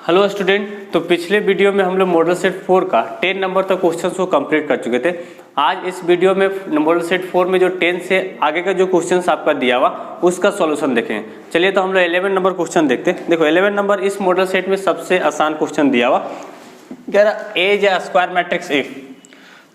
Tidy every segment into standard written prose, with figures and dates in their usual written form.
Hello student, तो पिछले video में हम लोग मॉडल सेट 4 का 10 नंबर तक क्वेश्चंस को कंप्लीट कर चुके थे। आज इस वीडियो में मॉडल सेट 4 में जो 10 से आगे का जो क्वेश्चंस आपका दिया हुआ उसका सॉल्यूशन देखें। चलिए तो हम लोग 11 नंबर क्वेश्चन देखते हैं। देखो 11 नंबर इस मॉडल सेट में सबसे आसान क्वेश्चन दिया हुआ, कह रहा एज या स्क्वायर मैट्रिक्स इफ।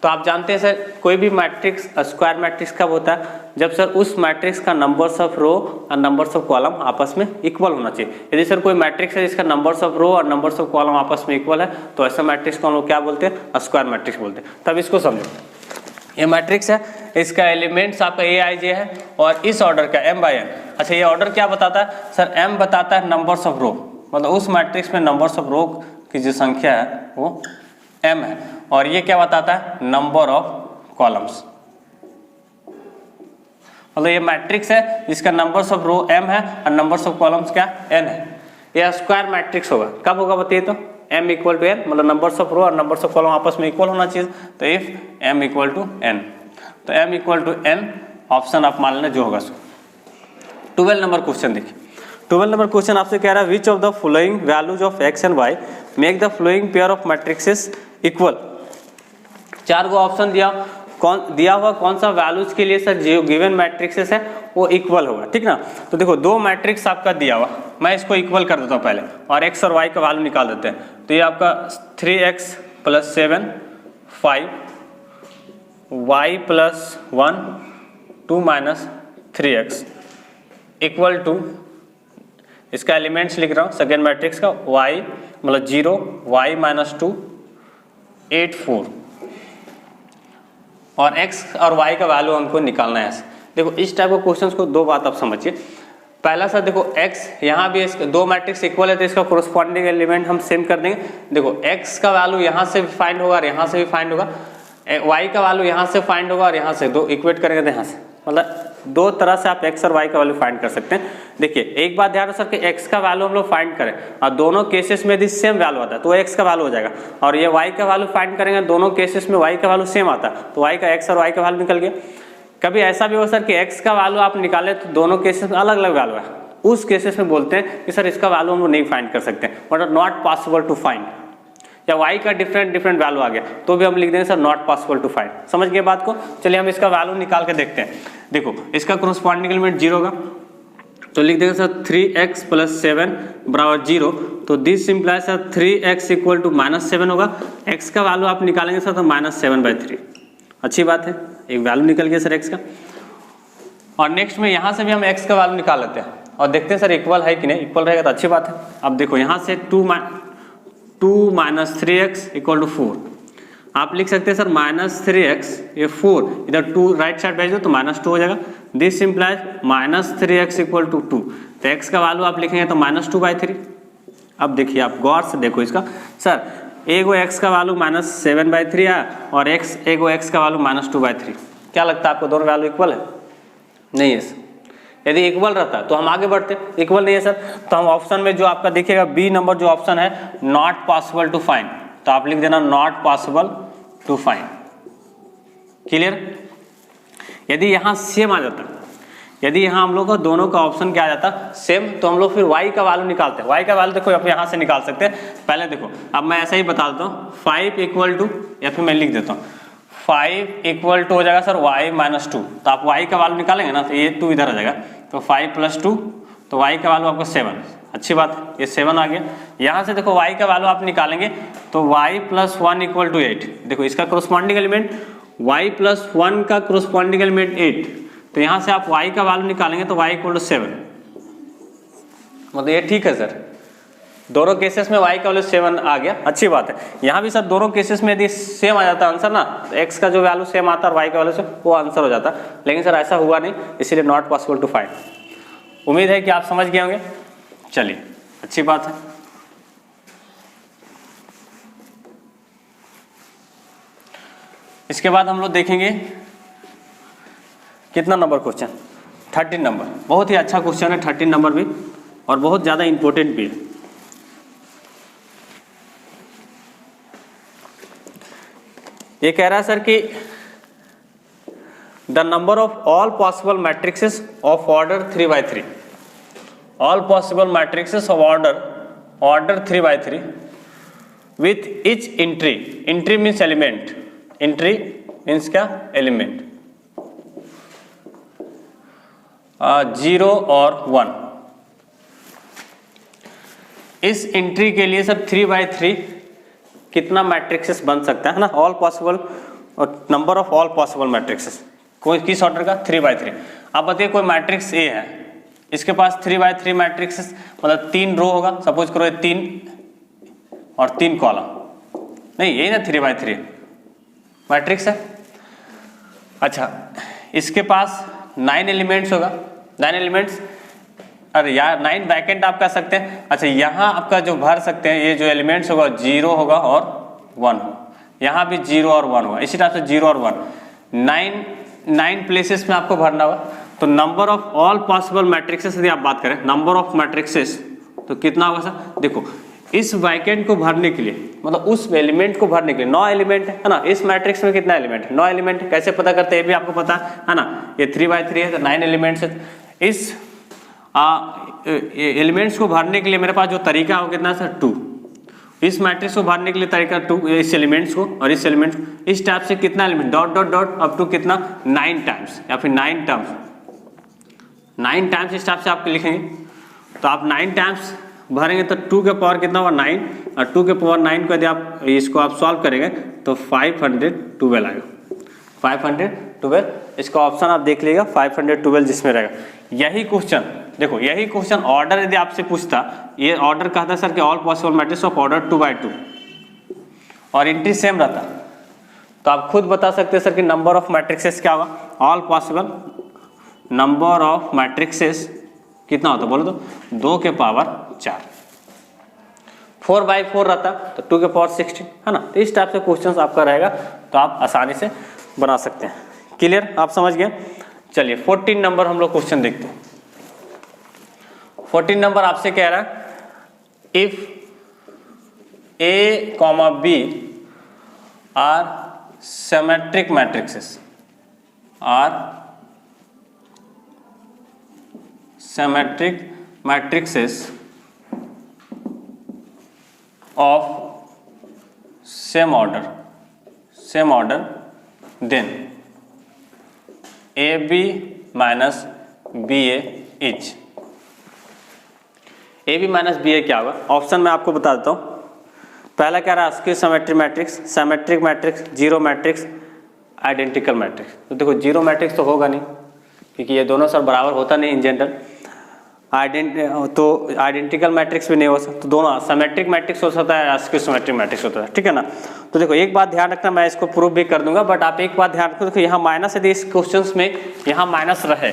तो आप जानते हैं सर, कोई भी मैट्रिक्स स्क्वायर मैट्रिक्स कब होता है? जब सर उस मैट्रिक्स का नंबर्स ऑफ रो और नंबर्स ऑफ कॉलम आपस में इक्वल होना चाहिए। यदि सर कोई मैट्रिक्स है जिसका नंबर्स ऑफ रो और नंबर्स ऑफ कॉलम आपस में इक्वल है तो ऐसा मैट्रिक्स को हम लोग क्या बोलते हैं? स्क्वायर मैट्रिक्स बोलते हैं। तब इसको समझो, ये मैट्रिक्स है, इसका एलिमेंट्स आपका ए आई जे है और इस ऑर्डर का m बाई n। अच्छा, ये ऑर्डर क्या बताता है सर? m बताता है नंबर्स ऑफ रो, मतलब उस मैट्रिक्स में नंबर्स ऑफ रो की जो संख्या है वो m है, और ये क्या बताता है? Number of columns. मतलब ये मैट्रिक्स है जिसका नंबर्स ऑफ रो m है और नंबर्स ऑफ कॉलम्स क्या n है। ये स्क्वायर मैट्रिक्स होगा। कब होगा बताइए तो? m इक्वल टू n, मतलब नंबर्स ऑफ रो और नंबर्स ऑफ कॉलम आपस में इक्वल होना चाहिए। तो if m equal to n, तो m equal to n option आप मान लेना जो होगा सो। 12 नंबर क्वेश्चन देखिए। 12 नंबर क्वेश्चन आपसे कह रहा है which of the following values of x and y make the flowing pair of matrixes equal. चार गो ऑप्शन दिया हुआ, कौन सा वैल्यूज के लिए सर जो गिवन मैट्रिक्सेस है वो इक्वल होगा, ठीक ना। तो देखो दो मैट्रिक्स आपका दिया हुआ, मैं इसको इक्वल कर देता हूँ पहले और x और y का वैल्यू निकाल देते हैं। तो ये आपका 3x + 7 5 y + 1 2 - 3x equal to, इसका एलिमेंट्स लिख रहा हूँ सेकेंड मैट्रिक्स का, y मतलब 0 y - 2 8 4 और x और y का वैल्यू हमको निकालना है। देखो इस टाइप के क्वेश्चंस को दो बात आप समझिए। पहला सर देखो x यहाँ भी दो मैट्रिक्स इक्वल है तो इसका कोरस्पॉन्डिंग एलिमेंट हम सेम कर देंगे। देखो x का वैल्यू यहाँ से भी फाइंड होगा और यहाँ से भी फाइंड होगा, y का वैल्यू यहाँ से फाइंड होगा और यहाँ से, दो इक्वेट करेंगे तो यहाँ से, मतलब दो तरह से आप x और y का वैल्यू फाइंड कर सकते हैं। देखिए एक बात ध्यान रखो सर कि x का वैल्यू हम लोग फाइंड करें और दोनों केसेस में यदि सेम वैल्यू आता है तो x का वैल्यू हो जाएगा, और ये y का वैल्यू फाइंड करेंगे दोनों केसेस में y का वैल्यू सेम आता है तो y का x और y का वैल्यू निकल गया। कभी ऐसा भी हो सर कि x का वैल्यू आप निकालें तो दोनों केसेस में अलग अलग वैल्यू है, उस केसेस में बोलते हैं कि सर इसका वैल्यू हम लोग नहीं फाइंड कर सकते, मतलब नॉट पॉसिबल टू फाइंड। या y का डिफरेंट वैल्यू आ गया तो भी हम लिख देंगे sir not possible to find. समझ गए बात को? चलिए हम इसका वैल्यू निकाल के देखते हैं। देखो इसका कोरस्पॉन्डिंग एलिमेंट 0 होगा तो लिख देंगे सर 3x + 7 = 0। तो this implies sir 3x equal to -7 होगा। x का वैल्यू आप निकालेंगे सर तो -7/3। अच्छी बात है, एक वैल्यू निकल गया सर x का। और नेक्स्ट में यहाँ से भी हम x का वैल्यू निकाल लेते हैं और देखते हैं सर इक्वल है कि नहीं। इक्वल रहेगा तो अच्छी बात है। अब देखो यहाँ से 2 - 3x = 4 आप लिख सकते हैं सर -3x, ये 4 इधर 2 राइट साइड भेज दो तो -2 हो जाएगा। दिस इंप्लाइज -3x = 2, तो x का वैल्यू आप लिखेंगे तो -2/3। अब देखिए आप गौर से देखो इसका, सर एगो x का वैल्यू -7/3 है और एगो x का वैल्यू -2/3। क्या लगता है आपको दोनों वैल्यू इक्वल है? नहीं है सर। यदि इक्वल रहता तो हम आगे बढ़ते, इक्वल नहीं है सर तो हम ऑप्शन में जो आपका देखिएगा बी नंबर जो ऑप्शन है नॉट पॉसिबल टू फाइंड, तो आप लिख देना not possible to find. Clear? यदि यहाँ सेम आ जाता, यदि यहाँ हम लोग का दोनों का ऑप्शन क्या आ जाता सेम, तो हम लोग फिर y का वैल्यू निकालते हैं। y का वैल्यू देखो आप यहाँ से निकाल सकते हैं। पहले देखो अब मैं ऐसा ही बता देता हूँ, 5 इक्वल टू, या फिर मैं लिख देता हूँ 5 इक्वल टू हो जाएगा सर y - 2। तो आप y का वैल्यू निकालेंगे ना तो ये 2 इधर आ जाएगा, तो 5 + 2 तो y का वैल्यू आपको 7। अच्छी बात है, ये 7 आ गया। यहाँ से देखो y का वैल्यू आप निकालेंगे तो y + 1 = 8। देखो इसका कोरस्पॉन्डिंग एलिमेंट y + 1 का कोरस्पॉन्डिंग एलिमेंट 8, तो यहाँ से आप y का वैल्यू निकालेंगे तो y = 7। मतलब ये ठीक है सर, दोनों केसेस में y का वैल्यू 7 आ गया। अच्छी बात है। यहाँ भी सर दोनों केसेस में यदि सेम आ जाता आंसर ना, तो x का जो वैल्यू सेम आता है और y का वैल्यू से वो आंसर हो जाता, लेकिन सर ऐसा हुआ नहीं, इसीलिए नॉट पॉसिबल टू फाइंड। उम्मीद है कि आप समझ गए होंगे। चलिए अच्छी बात है। इसके बाद हम लोग देखेंगे कितना नंबर क्वेश्चन, 13 नंबर। बहुत ही अच्छा क्वेश्चन है 13 नंबर भी, और बहुत ज़्यादा इंपॉर्टेंट भी है। ये कह रहा है सर कि the number of all possible matrixes of order 3/3, all possible matrixes of order order 3x3 with each entry, entry means element, entry means क्या, एलिमेंट 0 और 1। इस एंट्री के लिए सर 3x3 कितना मैट्रिक्सेस बन सकता है ना, ऑल पॉसिबल और number of all possible matrixes, कोई किस ऑर्डर का, 3x3। आप बताइए कोई मैट्रिक्स ए है, इसके पास 3x3 मैट्रिक्सेस मतलब 3 रो होगा, सपोज करो ये 3 और 3 कॉलम, नहीं यही ना 3x3 मैट्रिक्स है। अच्छा इसके पास 9 एलिमेंट्स होगा, 9 एलिमेंट्स, अरे यार 9 वैकेंट आप कह सकते हैं। अच्छा यहाँ आपका जो भर सकते हैं ये जो एलिमेंट्स होगा 0 होगा और 1 होगा, यहाँ भी 0 और 1 होगा, इसी तरह से 0 और 1, 9 प्लेसेस में आपको भरना होगा। तो number of all possible matrixes यदि आप बात करें, नंबर ऑफ मैट्रिक्सेस तो कितना होगा सर, देखो इस वैकेंट को भरने के लिए मतलब उस एलिमेंट को भरने के लिए 9 एलिमेंट है ना, इस मैट्रिक्स में कितना एलिमेंट है, 9 एलिमेंट है। कैसे पता करते हैं ये भी आपको पता है ना, ये 3x3 है तो 9 एलिमेंट्स है। इस एलिमेंट्स को भरने के लिए मेरे पास जो तरीका हो कितना सर, 2। इस मैट्रिक्स को भरने के लिए तरीका 2, इस एलिमेंट्स को और इस एलिमेंट को, इस टाइप से कितना element dot dot dot up to कितना 9 टाइम्स या फिर 9 टर्म्स, 9 टाइम्स इस टाइप से आप लिखेंगे। तो आप 9 टाइम्स भरेंगे तो 2 के पावर कितना होगा 9, और 2 के पावर 9 को यदि आप इसको आप सॉल्व करेंगे तो 512 आएगा, 512। इसका ऑप्शन आप देख लीजिएगा 512 जिसमें रहेगा। यही क्वेश्चन देखो, यही क्वेश्चन ऑर्डर यदि आपसे पूछता, ये ऑर्डर कहता सर कि all possible matrix of order 2x2 और एंट्री सेम रहता, तो आप खुद बता सकते हैं सर कि नंबर ऑफ मैट्रिक्सेस क्या होगा, all possible number of matrixes कितना होता बोलो तो 2 के पावर 4, 4x4 रहता तो 2 के पावर 16 है ना। तो इस टाइप से क्वेश्चंस आपका रहेगा तो आप आसानी से बना सकते हैं। क्लियर, आप समझ गए। चलिए 14 नंबर हम लोग क्वेश्चन देखते हैं। 14 नंबर आपसे कह रहा है if A, B are symmetric matrices, are symmetric matrices of same order, then AB minus BA each। AB minus BA क्या होगा, ऑप्शन मैं आपको बता देता हूँ। पहला क्या रहा, skew symmetric matrix, symmetric matrix, zero matrix, identical matrix. तो देखो जीरो मैट्रिक्स तो होगा नहीं क्योंकि ये दोनों सर बराबर होता नहीं इन जनरल, तो आइडेंटिकल मैट्रिक्स भी नहीं हो सकता, तो दोनों सिमेट्रिक मैट्रिक्स हो सकता है, स्क्यू सिमेट्रिक मैट्रिक्स होता है, ठीक है ना। तो देखो एक बात ध्यान रखना, मैं इसको प्रूव भी कर दूंगा, बट आप एक बात ध्यान रखो, देखो यहाँ माइनस यदि इस क्वेश्चंस में यहाँ माइनस रहे,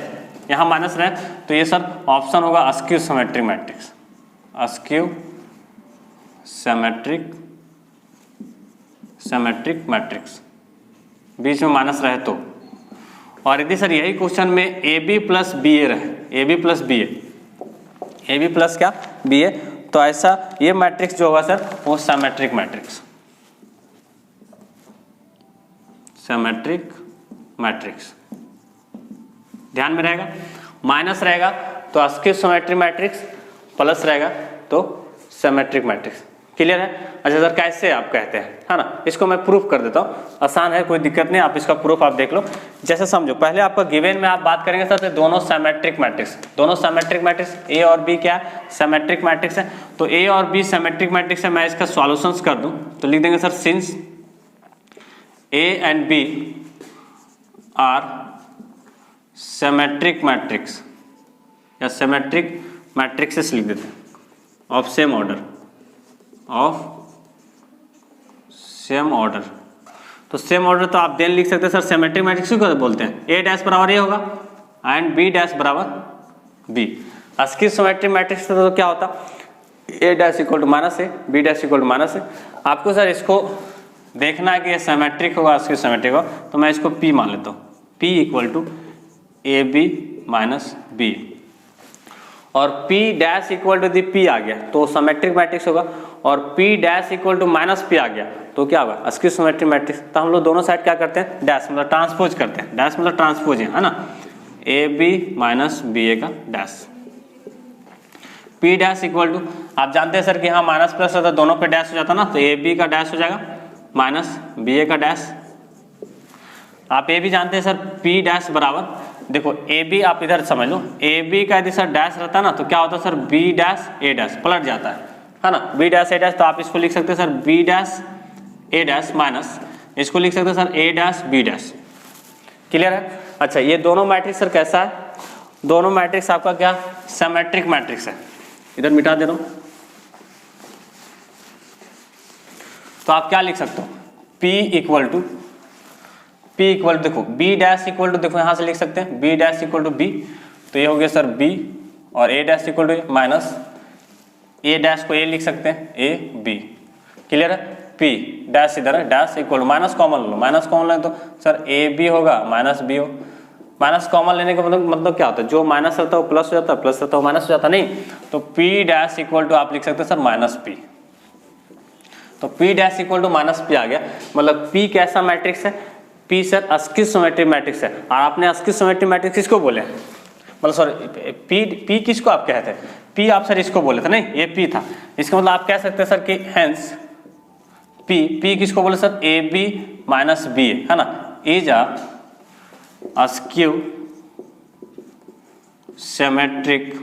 यहाँ माइनस रहे तो ये सर ऑप्शन होगा skew symmetric matrix, skew symmetric matrix, बीच में माइनस रहे तो। और यदि सर यही क्वेश्चन में AB प्लस BA रहे, AB plus BA, AB plus क्या BA, तो ऐसा ये मैट्रिक्स जो होगा सर वो सिमेट्रिक मैट्रिक्स, सिमेट्रिक मैट्रिक्स ध्यान में रहेगा। माइनस रहेगा तो स्क्यू सिमेट्रिक मैट्रिक्स, प्लस रहेगा तो सिमेट्रिक मैट्रिक्स। क्लियर है। अच्छा सर कैसे आप कहते हैं, है ना, इसको मैं प्रूफ कर देता हूँ, आसान है, कोई दिक्कत नहीं, आप इसका प्रूफ आप देख लो। जैसे समझो पहले आपका गिवन में आप बात करेंगे सर, तो दोनों सिमेट्रिक मैट्रिक्स, दोनों सिमेट्रिक मैट्रिक्स A और B क्या है, सिमेट्रिक मैट्रिक्स है, तो A और B सिमेट्रिक मैट्रिक्स है। मैं इसका सॉल्यूशंस कर दूं तो लिख देंगे sir since A and B are symmetric matrix, या सिमेट्रिक मैट्रिक्सेस लिख देते हैं of same order, of same order. तो सेम ऑर्डर तो आप देन लिख सकते हैं सर, सिमेट्रिक मैट्रिक्स क्यों बोलते हैं, A डैश बराबर ये होगा एंड B डैश बराबर B। स्क्यू सिमेट्रिक मैट्रिक्स तो क्या होता, A dash equal to minus A, B dash equal to minus A। आपको सर इसको देखना है कि ये सिमेट्रिक होगा, स्क्यू सिमेट्रिक होगा, तो मैं इसको P मान लेता हूँ, P equal to AB minus B, और P dash equal to the P आ गया तो सिमेट्रिक मैट्रिक्स होगा, और P dash equal to minus P आ गया तो क्या होगा, स्क्यू सिमेट्रिक मैट्रिक्स। तो हम लोग दोनों साइड क्या करते हैं, डैश मतलब ट्रांसपोज करते हैं, डैश मतलब ट्रांसपोज है ना, AB माइनस BA का dash. P dash equal to, आप जानते हैं सर कि यहाँ माइनस प्लस रहता है, दोनों पे डैश हो जाता ना, तो ए बी का डैश हो जाएगा माइनस बी ए का डैश। आप ये भी जानते हैं सर P डैश बराबर, देखो ए बी आप इधर समझ लो, ए बी का यदि सर डैश रहता ना तो क्या होता है सर बी डैश ए डैश पलट जाता है ना, बी डैश ए डैश, तो आप इसको लिख सकते हैं सर बी डैश ए डैश माइनस इसको लिख सकते हैं सर ए डैश बी डैश। क्लियर है? अच्छा, ये दोनों मैट्रिक्स सर कैसा है, दोनों मैट्रिक्स आपका क्या सिमेट्रिक मैट्रिक्स है। इधर मिटा दे रहा हूं, तो आप क्या लिख सकते हो P इक्वल टू देखो B डैश इक्वल टू, देखो यहां से लिख सकते हैं B dash equal to B, तो ये हो गया सर B और A dash equal to minus A dash को A लिख सकते हैं A B। क्लियर है? P डैश इधर है, dash equal to minus common लो, माइनस कॉमन लें तो सर A B होगा माइनस B हो, माइनस कॉमन लेने का मतलब क्या होता है, जो माइनस रहता है वो प्लस हो जाता है, प्लस रहता है वो माइनस हो जाता नहीं, तो P डैश इक्वल टू आप लिख सकते हैं सर माइनस P, तो P dash equal to minus P आ गया। मतलब P कैसा मैट्रिक्स है, P sir skew symmetric matrix है। और आपने अस्क्यू सिमेट्रिक मैट्रिक्स किसको बोले, मतलब सॉरी P किसको आप कहते हैं, P आप सर इसको बोले थे नहीं, ये P था, इसका मतलब आप कह सकते हैं सर कि हेंस P किसको बोले sir A B minus B है ना, is a skew symmetric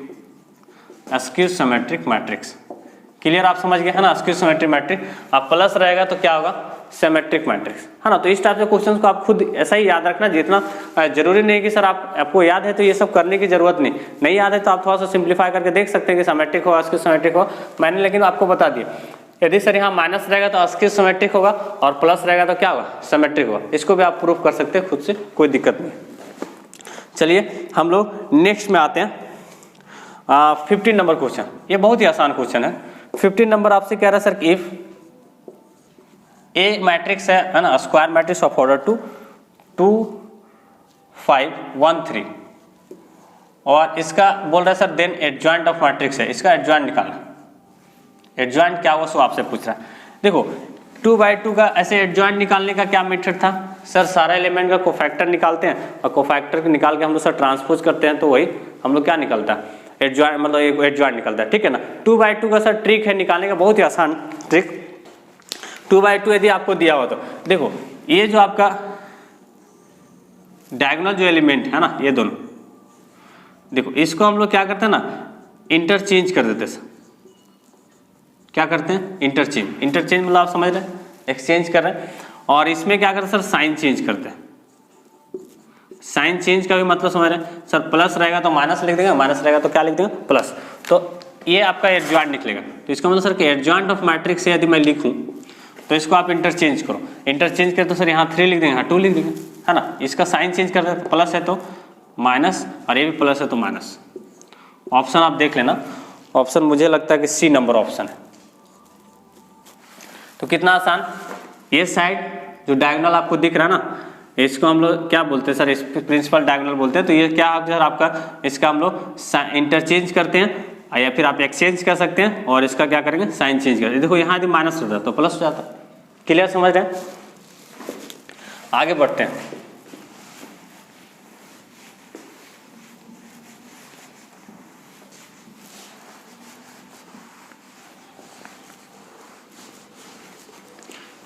matrix. Clear? आप समझ गए है ना, अस्क्यू सिमेट्रिक मैट्रिक्स, आप प्लस रहेगा तो क्या होगा सिमेट्रिक मैट्रिक्स, है ना। तो इस टाइप के क्वेश्चंस को आप खुद ऐसा ही याद रखना, जितना जरूरी नहीं कि सर आपको याद है तो ये सब करने की जरूरत नहीं याद है तो आप थोड़ा सा सिंप्लीफाई करके देख सकते हैं कि सिमेट्रिक हो अस्क्यू सिमेट्रिक हो, मैंने लेकिन आपको बता दिया। यदि सर यहाँ माइनस रहेगा तो अस्क्यू सिमेट्रिक होगा और प्लस रहेगा तो क्या होगा सिमेट्रिक होगा, इसको भी आप प्रूफ कर सकते हैं खुद से, कोई दिक्कत नहीं। चलिए हम लोग नेक्स्ट में आते हैं 15 नंबर क्वेश्चन। ये बहुत ही आसान क्वेश्चन है। 15 नंबर आपसे कह रहा है सर इफ ए मैट्रिक्स है ना, स्क्वायर मैट्रिक्स ऑफ ऑर्डर 2 5 1 3, और इसका बोल रहा है sir then adjoint of matrix है, इसका एडजॉइंट निकालना। एडजॉइंट क्या हुआ सो आपसे पूछ रहा है। देखो 2/2 का ऐसे एडजॉइंट निकालने का क्या मेथड था सर, सारा एलिमेंट का कोफैक्टर निकालते हैं और कोफैक्टर निकाल के हम लोग सर ट्रांसपोज करते हैं, तो वही हम लोग क्या निकलता है एडजॉइंट, मतलब एक एडजॉइंट निकलता है, ठीक है ना। 2/2 का सर ट्रिक है निकालने का, बहुत ही आसान ट्रिक। 2/2 यदि आपको दिया हो तो देखो ये जो आपका डायगोनल जो एलिमेंट है ना, ये दोनों देखो इसको हम लोग क्या करते हैं ना इंटरचेंज कर देते हैं। क्या करते हैं इंटरचेंज मतलब आप समझ रहे हैं एक्सचेंज कर रहे हैं, और इसमें क्या करते हैं सर साइन चेंज करते हैं। साइन चेंज का भी मतलब समझ रहे हैं सर, प्लस रहेगा तो माइनस लिख देंगे, माइनस रहेगा तो क्या लिख देंगे प्लस, तो ये आपका एडजॉइंट निकलेगा। तो इसका मतलब सर कि एडजॉइंट ऑफ मैट्रिक्स यदि मैं लिखूं तो इसको आप इंटरचेंज करो, इंटरचेंज करें तो सर यहाँ 3 लिख देंगे, यहाँ 2 लिख देंगे, है ना। इसका साइन चेंज कर देते, प्लस है तो माइनस और ये भी प्लस है तो माइनस। ऑप्शन आप देख लेना, ऑप्शन मुझे लगता है कि C नंबर ऑप्शन है। तो कितना आसान, ये साइड जो डायगोनल आपको दिख रहा है ना, इसको हम लोग क्या बोलते हैं सर, इस प्रिंसिपल डायगोनल बोलते हैं। तो ये क्या सर आपका, इसका हम लोग इंटरचेंज करते हैं या फिर आप एक्सचेंज कर सकते हैं, और इसका क्या करेंगे साइन चेंज करेंगे। देखो यहाँ यदि माइनस होता है तो प्लस हो जाता है। क्लियर समझ रहे हैं? आगे बढ़ते हैं।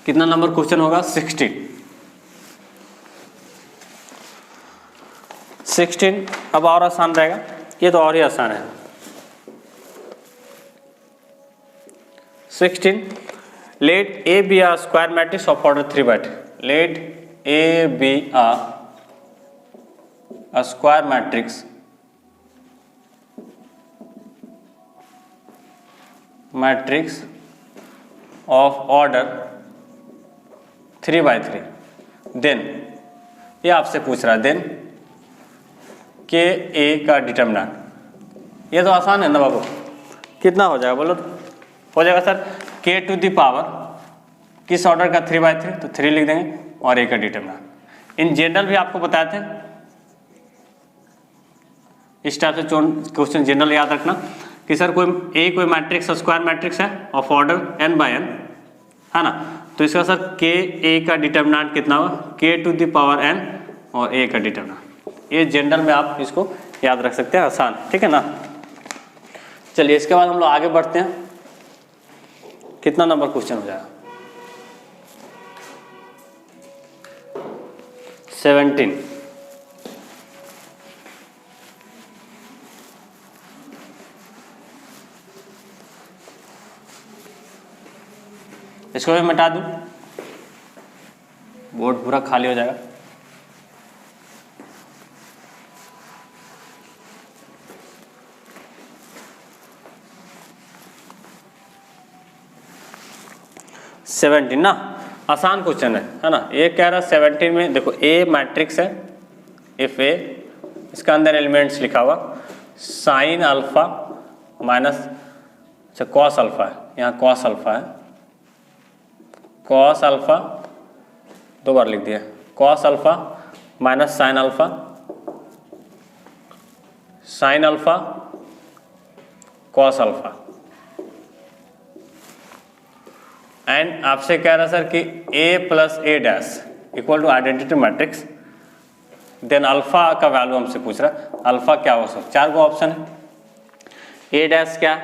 कितना नंबर क्वेश्चन होगा 16। अब और आसान रहेगा, ये तो और ही आसान है। 16 let A be a square matrix of order 3/3। Let A be a square matrix of order 3/3, then ये आपसे पूछ रहा है देन के ए का डिटरमिनेंट। ये तो आसान है ना बाबू, कितना हो जाएगा बोलो तो? हो जाएगा सर के टू दी पावर किस ऑर्डर का 3/3, तो 3 लिख देंगे और ए का डिटरमिनेंट। इन जनरल भी आपको बताए थे, इस टाइप से क्वेश्चन जनरल याद रखना कि सर कोई मैट्रिक्स स्क्वायर मैट्रिक्स है ऑफ ऑर्डर n/n, है ना। तो इसका सर के ए का डिटरमिनेंट कितना होगा, के टू दी पावर n और ए का डिटरमिनेंट। ये जनरल में आप इसको याद रख सकते हैं, आसान, ठीक है ना। चलिए इसके बाद हम लोग आगे बढ़ते हैं। कितना नंबर क्वेश्चन हो जाएगा? 17। इसको भी मिटा दूं, बोर्ड पूरा खाली हो जाएगा। सेवेंटीन ना, आसान क्वेश्चन है ना। ये कह रहा 17 में देखो ए मैट्रिक्स है, इफ ए, इसका अंदर एलिमेंट्स लिखा हुआ साइन अल्फा माइनस, अच्छा कॉस अल्फा है, यहाँ कॉस अल्फा है, कॉस अल्फा 2 बार लिख दिया, cos alpha minus sine alpha, sine alpha cos alpha. And आपसे कह रहा सर कि a plus A dash equal to identity matrix, then alpha का वैल्यू हमसे पूछ रहा है, अल्फा क्या हो सकता है? 4 को ऑप्शन है, ए डैश क्या,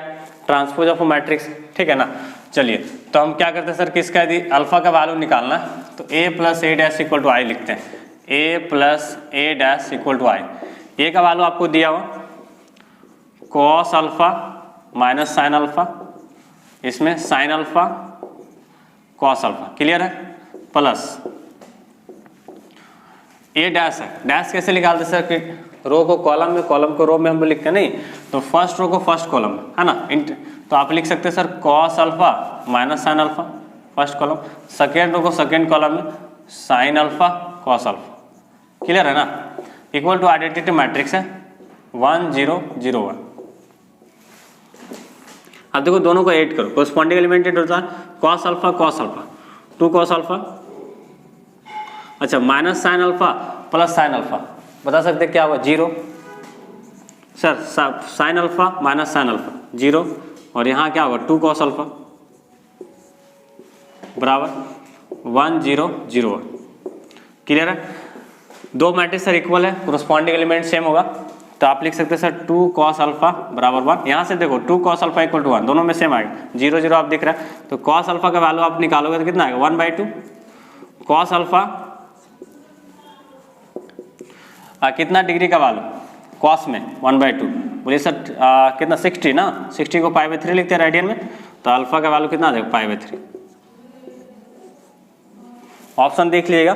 ट्रांसपोज ऑफ मैट्रिक्स, ठीक है ना। चलिए तो हम क्या करते हैं सर कि इसका यदि अल्फा का वैल्यू निकालना है तो a plus A dash equal to I लिखते हैं, a plus A dash equal to I. A का वैल्यू आपको दिया हुआ cos alpha minus sine alpha, इसमें sine alpha cos alpha, clear है, प्लस ए डैश है, डैश कैसे निकालते सर कि रो को कॉलम में, कॉलम को रो में हम लिखते हैं नहीं, तो फर्स्ट रो को फर्स्ट कॉलम में, है ना। तो आप लिख सकते हैं sir cos alpha minus sine alpha first column, second row को सेकेंड कॉलम में sine alpha cos alpha, clear है ना, इक्वल टू आइडेंटिटी मैट्रिक्स है 1 0 0 1। अब देखो दोनों को ऐड करो, कोरस्पॉन्डिंग एलिमेंट ऐड होता है कॉस अल्फा 2 कॉस अल्फा, अच्छा minus sine alpha plus sine alpha, बता सकते क्या हुआ 0 sir, sign alpha minus sine alpha 0, और यहाँ क्या होगा 2 कॉस अल्फा बराबर 1 0 0 1, क्लियर है। 2 मैट्रिक्स सर इक्वल है, कोरस्पॉन्डिंग एलिमेंट सेम होगा, तो आप लिख सकते हैं सर 2 कॉस अल्फा बराबर 1। यहाँ से देखो 2 कॉस अल्फा इक्वल टू 1, दोनों में सेम आएगा, 0 0 आप दिख रहा है, तो कॉस अल्फा का वैल्यू आप निकालोगे तो कितना आएगा 1/2 कॉस अल्फा, कितना डिग्री का वैल्यू कॉस में 1/2, बोलिए सर कितना 60 ना, 60 को π/3 लिखते हैं रेडियन में, तो अल्फा का वैल्यू कितना आ जाएगा π/3। ऑप्शन देख लीजिएगा,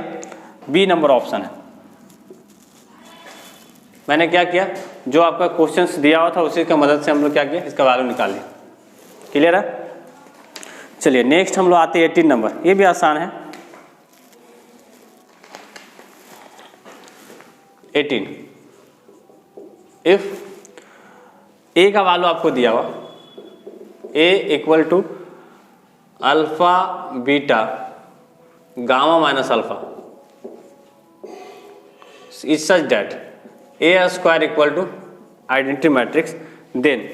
बी नंबर ऑप्शन है। मैंने क्या किया, जो आपका क्वेश्चंस दिया हुआ था उसी की मदद से हम लोग क्या किया, इसका वैल्यू निकाल लिया, क्लियर है। चलिए नेक्स्ट हम लोग आते हैं 18 नंबर, ये भी आसान है। 18 इफ ए का वैल्यू आपको दिया हुआ A equal to alpha beta gamma minus alpha is such that A square equal to identity matrix, then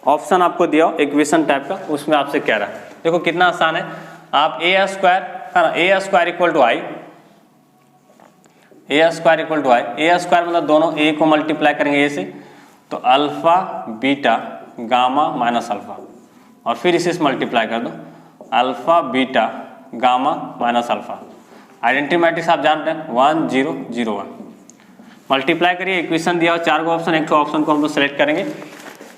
option आपको दिया हो इक्वेशन टाइप का, उसमें आपसे कह रहा है, देखो कितना आसान है, आप ए स्क्वायर है ना, A square equal to I, A square equal to I, A square मतलब दोनों ए को मल्टीप्लाई करेंगे ए से, तो alpha beta gamma minus alpha, और फिर इसे मल्टीप्लाई कर दो alpha beta gamma minus alpha, identity matrix आप जानते हैं 1 0 0 1, मल्टीप्लाई करिए, इक्वेशन दिया हो 4 को ऑप्शन, एक ऑप्शन को हम लोग सेलेक्ट करेंगे,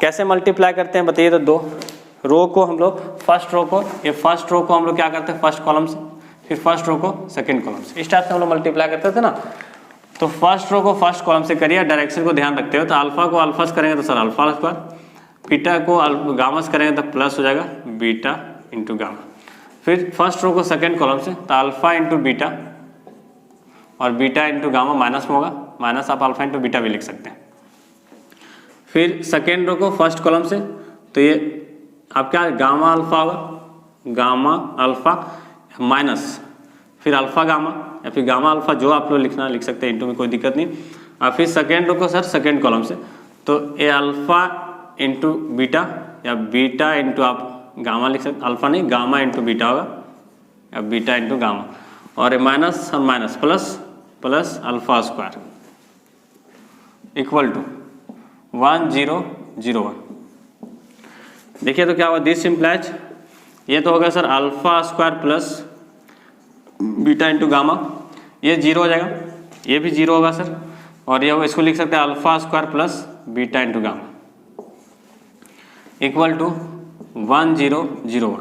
कैसे मल्टीप्लाई करते हैं बताइए। तो 2 रो को हम लोग फर्स्ट रो को, ये फर्स्ट रो को हम लोग क्या करते हैं फर्स्ट कॉलम से, फिर फर्स्ट रो को सेकंड कॉलम से, इस टाइप से हम लोग मल्टीप्लाई करते थे ना। तो फर्स्ट रो को फर्स्ट कॉलम से करिए, डायरेक्शन को ध्यान रखते हो, तो अल्फा को अल्फा से करेंगे तो सर अल्फा स्क्वायर, बीटा को गामा से करेंगे तो प्लस हो जाएगा बीटा इंटू गामा, फिर फर्स्ट रो को सेकंड कॉलम से तो अल्फा इंटू बीटा और बीटा इंटू गामा माइनस में होगा, माइनस आप अल्फा इंटू बीटा भी लिख सकते हैं, फिर सेकेंड रो को फर्स्ट कॉलम से तो ये आप क्या गामा अल्फा होगा, गामा अल्फा माइनस फिर अल्फा गामा या फिर गामा अल्फा, जो आप लोग लिखना लिख सकते हैं, इंटू में कोई दिक्कत नहीं। और फिर सेकेंड रो को सर सेकेंड कॉलम से तो ए अल्फा इंटू बीटा या बीटा इंटू आप गामा लिख सकते, अल्फा नहीं गामा इंटू बीटा होगा या बीटा इंटू गामा, और ए माइनस और minus plus plus alpha square equal to 1 0 0 1। देखिए तो क्या होगा, दिस इम्प्लाइज, ये तो होगा sir alpha square plus beta into gamma, ये जीरो हो जाएगा, ये भी जीरो होगा सर, और ये इसको लिख सकते हैं alpha square plus beta into gamma equal to 1 0 0 1।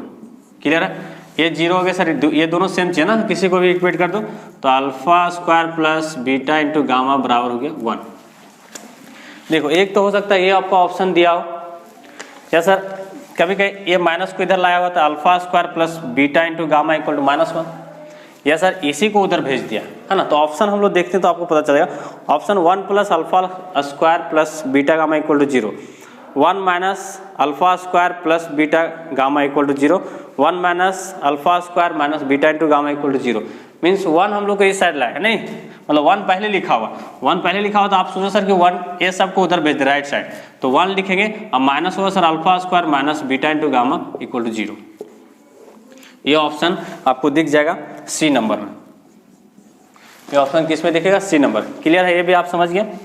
Clear है? ये जीरो हो गया सर, ये दोनों सेम चाहिए ना, किसी को भी इक्वेट कर दो, तो alpha square plus beta into gamma बराबर हो गया 1। देखो एक तो हो सकता है ये आपका ऑप्शन दिया हो, या सर कभी कभी ये माइनस को इधर लाया हुआ था, alpha square plus beta into gamma equal to -1, या सर इसी को उधर भेज दिया है ना। तो ऑप्शन हम लोग देखते हैं तो आपको पता चलेगा, option 1 plus alpha square plus beta gamma equal to 0, 1 minus alpha square plus beta gamma equal to 0, 1 minus alpha square minus beta into gamma equal to 0, means 1 हम लोग को इस साइड लाया नहीं, मतलब 1 पहले लिखा हुआ, 1 पहले लिखा हुआ तो आप सोचो सर कि 1 ये सबको उधर भेज दे राइट साइड, तो 1 लिखेंगे, अब माइनस होगा sir alpha square minus beta into gamma equal to 0। ये ऑप्शन आपको दिख जाएगा सी नंबर में, ये ऑप्शन किस में दिखेगा, सी नंबर। क्लियर है? ये भी आप समझ गए।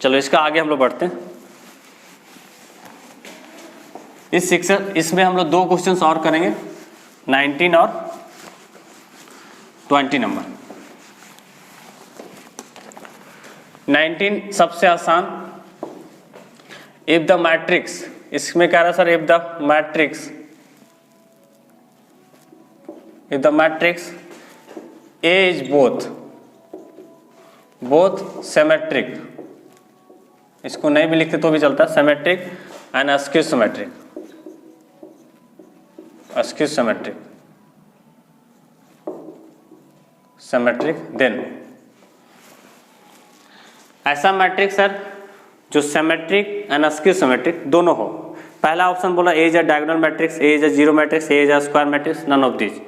चलो इसका आगे हम लोग बढ़ते हैं। इस सेक्शन इसमें हम लोग 2 क्वेश्चंस और करेंगे, 19 और 20 नंबर। 19 सबसे आसान, इफ द मैट्रिक्स, इसमें कह रहा sir if the matrix A is both symmetric, इसको नहीं भी लिखते तो भी चलता है, symmetric and skew symmetric, then ऐसा मैट्रिक्स सर जो सिमेट्रिक एंड अस्क्यू सिमेट्रिक दोनों हो। पहला ऑप्शन बोला A is a diagonal matrix, A is a zero matrix, A is a square matrix, none of these.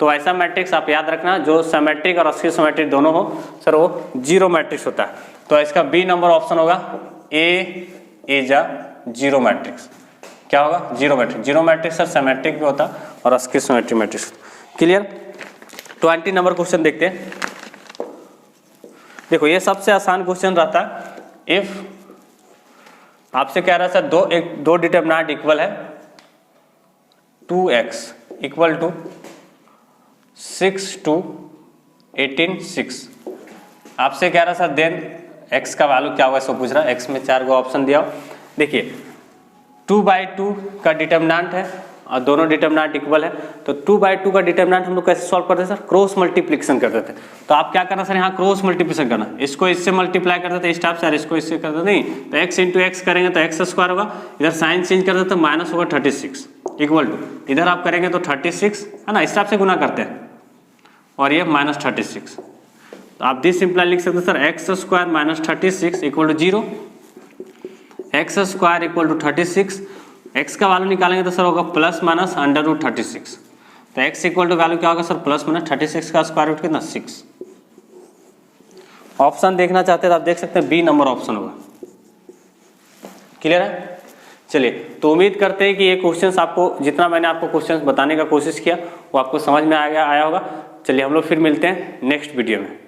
तो ऐसा मैट्रिक्स आप याद रखना जो सिमेट्रिक और अस्क्यू सिमेट्रिक दोनों हो सर, वो जीरो मैट्रिक्स होता है। तो इसका बी नंबर ऑप्शन होगा, ए इज अ जीरो मैट्रिक्स। क्या होगा? Zero matrix. Zero matrix sir symmetric भी होता और askew symmetric matrix. Clear? 20 number question देखते हैं। देखो ये सबसे आसान क्वेश्चन रहता है। इफ आपसे कह रहा है सर दो डिटरमिनेंट इक्वल है, 2x इक्वल टू 6 to 18 6। आपसे कह रहा सर देन x का वैल्यू क्या होगा, इसको पूछ रहा है। x में 4 को ऑप्शन दिया हो। देखिए 2/2 का डिटरमिनेंट है और दोनों डिटरमिनेंट इक्वल है, तो 2/2 का डिटरमिनेंट हम लोग कैसे सॉल्व करते हैं सर? क्रॉस मल्टीप्लिकेशन करते थे। तो आप क्या करना सर, यहाँ क्रॉस मल्टीप्लिकेशन करना, इसको इससे मल्टीप्लाई करते थे इस टाइप से, इसको इससे करते नहीं, तो x इंटू एक्स करेंगे तो x स्क्वायर होगा, इधर साइन चेंज करते तो माइनस होगा 36 इक्वल टू, इधर आप करेंगे तो 36 है ना, इस टाइप से गुना करते हैं, और ये -36। तो आप दिस सिंपल लिख सकते हैं sir x square minus 36 equal to 0, x square equal to 36, x का वैल्यू निकालेंगे तो सर होगा प्लस माइनस √36। तो एक्स इक्वल टू वैल्यू क्या होगा सर, प्लस माइनस 36 का स्क्वायर रूट कितना, 6। ऑप्शन देखना चाहते हैं तो आप देख सकते हैं बी नंबर ऑप्शन होगा। क्लियर है? चलिए, तो उम्मीद करते हैं कि ये क्वेश्चंस आपको, जितना मैंने आपको क्वेश्चंस बताने का कोशिश किया वो आपको समझ में आया होगा। चलिए हम लोग फिर मिलते हैं नेक्स्ट वीडियो में।